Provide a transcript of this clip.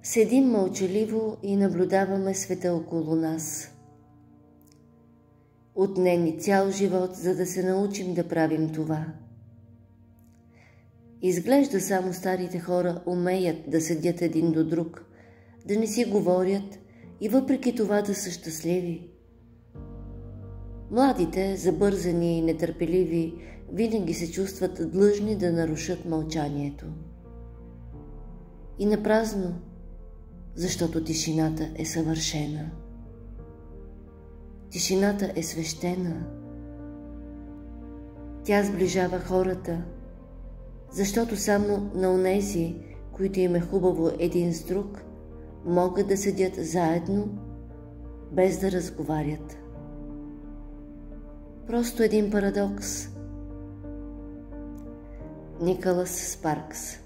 Седим мълчаливо и наблюдаваме света около нас. Отне ни цял живот, за да се научим да правим това. Изглежда само старите хора умеят да седят един до друг, да не си говорят и въпреки това да са щастливи. Младите, забързани и нетърпеливи, винаги се чувстват длъжни да нарушат мълчанието. И напразно, защото тишината е съвършена. Тишината е свещена. Тя сближава хората, защото само на онези, които им е хубаво един с друг, могат да седят заедно, без да разговарят. Просто един парадокс. Николас Спаркс.